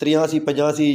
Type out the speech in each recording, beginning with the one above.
83 85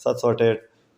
768،